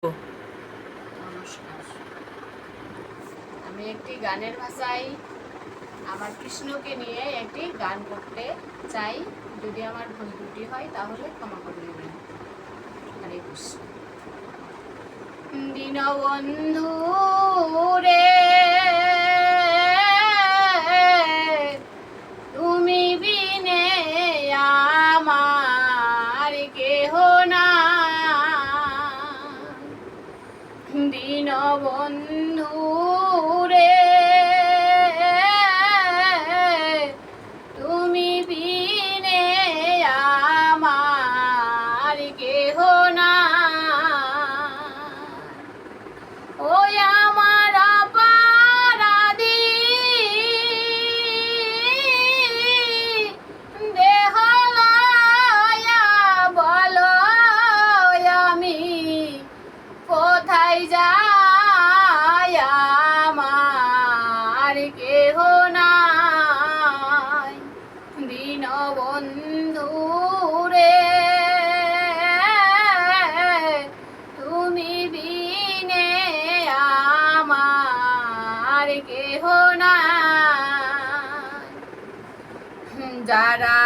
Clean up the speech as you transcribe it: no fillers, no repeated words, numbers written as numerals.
নমস্কার। আমি একটি গানের ভাষায় আমার কৃষ্ণকে নিয়ে একটি গান করতে চাই। যদি আমার ভুল ত্রুটি হয় তাহলে ক্ষমা করে নেবেন। হরে কৃষ্ণ। দীনবন্ধু রে, তুমি বিনে আমার কেহ না। দীনবন্ধু রে, তুমি বিনে আমার কেহ না। ওই আমার অপরাধী দেহ লইয়া বলো আমি কোথায় যাই, আমার কেহ নাই। দীনবন্ধু রে, তুমি বিনে আমার কেহ নাই। যারা